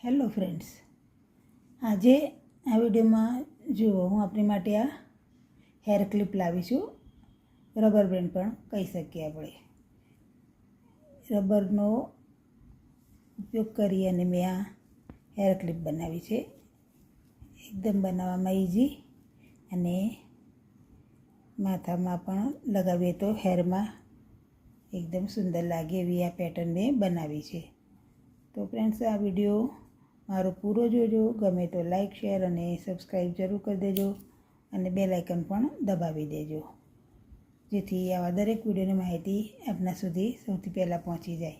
Hello friends, આજે આ વિડીયોમાં જુઓ હું આપણી માટે આ હેર ક્લિપ લાવી છું. રબર બેન્ડ પણ કહી શકીએ આપણે. રબરનો ઉપયોગ કરી અને મેં આ હેર ક્લિપ બનાવી છે. એકદમ બનાવવામાં ઇઝી અને માથામાં પણ લગાવીએ તો હેરમાં એકદમ સુંદર લાગે એવી આ પેટર્ન મેં બનાવી છે. તો ફ્રેન્ડ્સ, આ વિડીયો મારો પૂરો જોજો. ગમે તો લાઈક, શેર અને સબસ્ક્રાઈબ જરૂર કરી દેજો અને બેલ આઇકન પણ દબાવી દેજો, જેથી આવા દરેક વિડીયોની માહિતી આપના સુધી સૌથી પહેલાં પહોંચી જાય.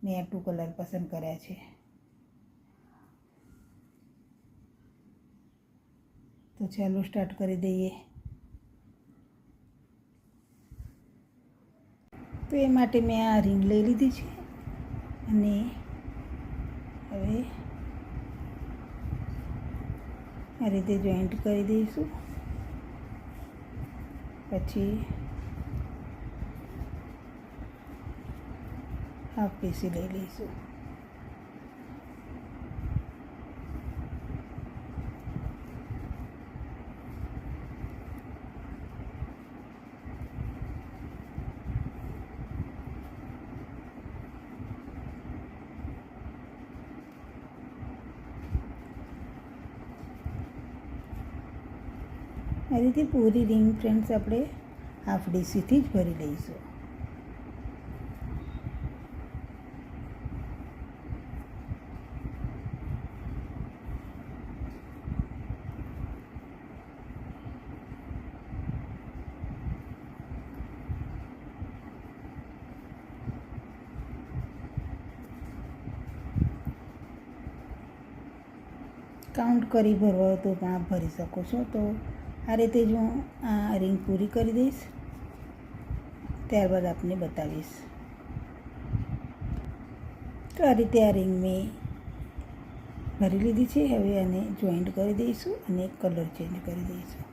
મેં આ 2 કલર પસંદ કર્યા છે. તો ચાલો સ્ટાર્ટ કરી દઈએ. તો એ માટે મેં આ રિંગ લઈ લીધી છે અને હવે આ રીતે જોઈન્ટ કરી દઈશું. પછી હાફ પીસી લઈ લઈશું. આ રીતે પૂરી રિંગ ફ્રેન્ડ્સ આપણે હાફ ડીસીથી જ ભરી લઈશું. કાઉન્ટ કરી ભરવા હોય તો પણ આપ ભરી શકો છો. તો આ રીતે જ હું આ રિંગ પૂરી કરી દઈશ, ત્યારબાદ આપને બતાવીશ. તો આ રીતે આ રિંગ મેં ભરી લીધી છે. હવે આને જોઈન્ટ કરી દઈશું અને કલર ચેન્જ કરી દઈશું.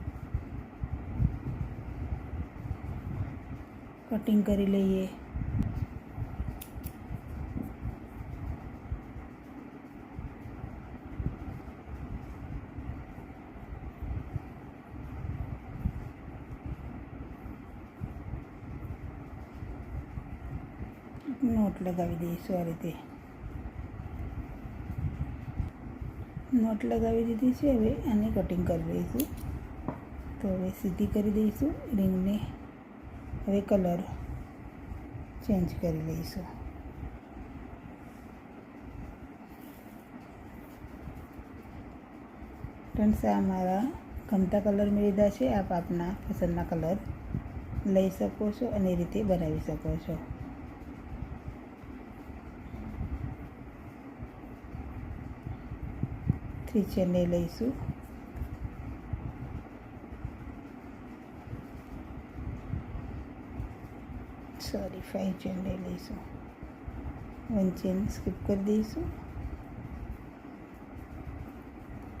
કટિંગ કરી લઈએ. નોટ લગાવી દઈશું. આ રીતે નોટ લગાવી દીધી છે. હવે આને કટિંગ કરી દઈશું. તો હવે સીધી કરી દઈશું રિંગને. હવે કલર ચેન્જ કરી લઈશું. ફ્રેન્ડ્સ, આ મારા ગમતા કલર મેં લીધા છે. આપ આપના પસંદના કલર લઈ શકો છો અને એ રીતે બનાવી શકો છો. થ્રી ચેન લઈ લઈશું. સોરી, 5 ચેન લઈ લઈશું. 1 ચેન સ્કીપ કરી દઈશું.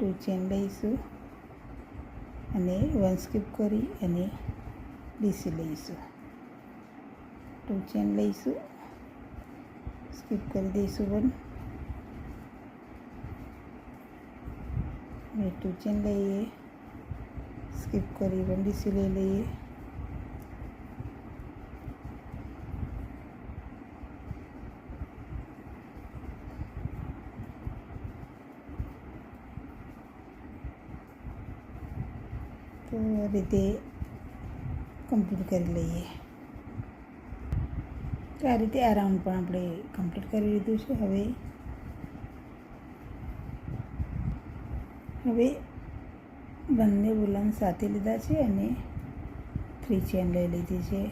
2 ચેન લઈશું અને 1 સ્કીપ કરી અને ડીસી લઈશું. 2 ચેન લઈશું, સ્કીપ કરી દઈશું 1 અને 2 ચેન લઈએ, સ્કીપ કરી 1 ડીસી લઈ લઈએ. તો આ રીતે કમ્પ્લીટ કરી લઈએ. તો આ રીતે આ રાઉન્ડ પણ આપણે કમ્પ્લીટ કરી લીધું છે. હવે બંને વુલન સાથે લીધા છે અને 3 ચેન લઈ લીધી છે.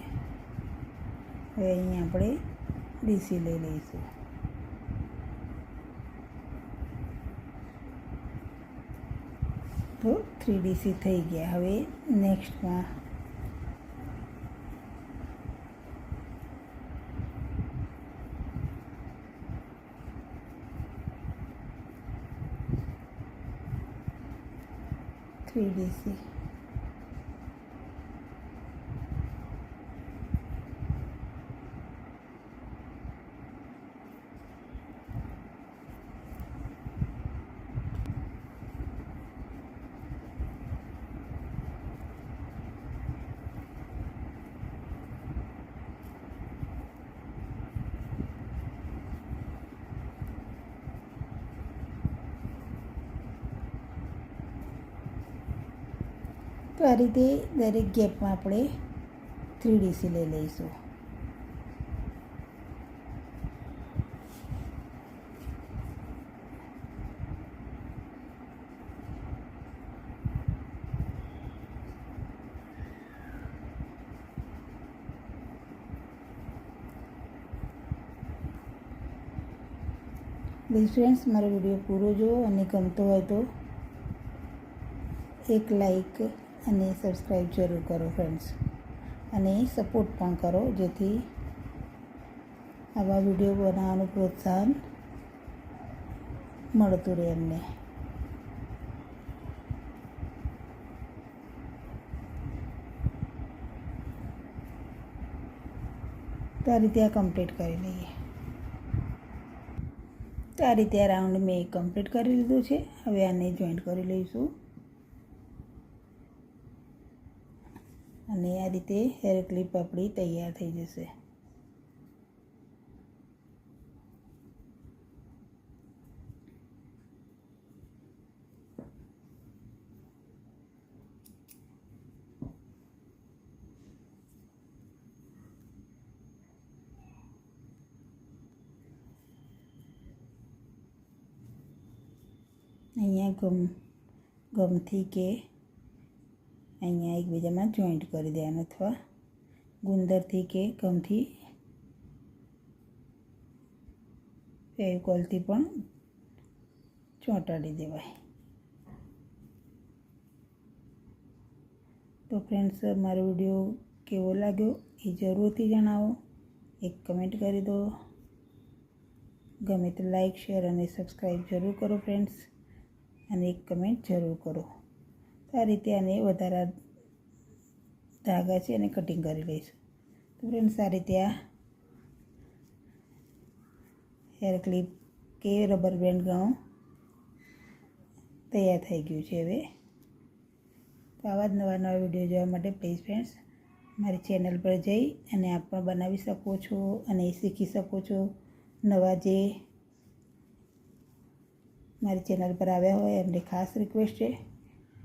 હવે અહીં આપણે ડીસી લઈ લઈશું. તો 3 ડીસી થઈ ગયા. હવે નેક્સ્ટમાં ડીસી તો આ રીતે દરેક ગેપમાં આપણે 3D સિલાઈ લઈશું. પ્લીઝ ફ્રેન્ડ્સ, મારો વિડીયો પૂરો જુઓ અને ગમતો હોય તો એક લાઈક અને સબસ્ક્રાઈબ જરૂર કરો ફ્રેન્ડ્સ, અને સપોર્ટ પણ કરો જેથી આવા વિડીયો બનાવવાનું પ્રોત્સાહન મળતું રહે અમને. તો આ રીતે આ કમ્પ્લીટ કરી લઈએ. તો આ રીતે આ રાઉન્ડ મેં કમ્પ્લીટ કરી લીધું છે. હવે આને જોઈન્ટ કરી લઈશું અને આ રીતે હેર ક્લિપ આપણી તૈયાર થઈ જશે. અહીંયા ગમથી કે અહીંયા એકબીજામાં જોઈન્ટ કરી દેવાનું, અથવા ગુંદરથી કે ગમથી ફેવિકોલથી પણ ચોંટાડી દેવાય. તો ફ્રેન્ડ્સ, મારો વિડીયો કેવો લાગ્યો એ જરૂરથી જણાવો. એક કમેન્ટ કરી દો. ગમે તો લાઈક, શેર અને સબસ્ક્રાઈબ જરૂર કરો ફ્રેન્ડ્સ, અને એક કમેન્ટ જરૂર કરો. તો આ રીતે આને વધારા ધાગા છે અને કટિંગ કરી લઈશું. તો ફ્રેન્ડ્સ, આ રીતે આ હેર ક્લિપ કે રબર બેન્ડ ઘણું તૈયાર થઈ ગયું છે. હવે તો આવા જ નવા વિડીયો જોવા માટે પ્લીઝ ફ્રેન્ડ્સ મારી ચેનલ પર જઈ અને આપ પણ બનાવી શકો છો અને શીખી શકો છો. નવા જે મારી ચેનલ પર આવ્યા હોય એમને ખાસ રિક્વેસ્ટ છે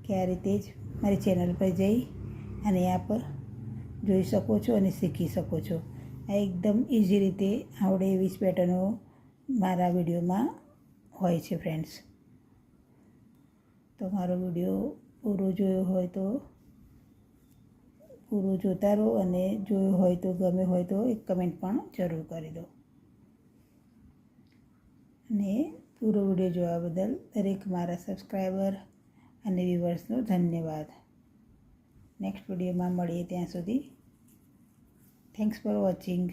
કે આ રીતે જ મારી ચેનલ પર જઈ અને આપ જોઈ શકો છો અને શીખી શકો છો. આ એકદમ ઇઝી રીતે આવડે એવી જ પેટર્નો મારા વિડીયોમાં હોય છે ફ્રેન્ડ્સ. તો મારો વિડીયો પૂરો જોયો હોય તો પૂરો જોતા રહો, અને જોયો હોય તો ગમે હોય તો એક કમેન્ટ પણ જરૂર કરી દો. અને પૂરો વિડીયો જોવા બદલ દરેક મારા સબસ્ક્રાઈબર અને વ્યુઅર્સનો ધન્યવાદ. નેક્સ્ટ વિડીયોમાં મળીએ ત્યાં સુધી થેન્ક્સ ફોર વોચિંગ.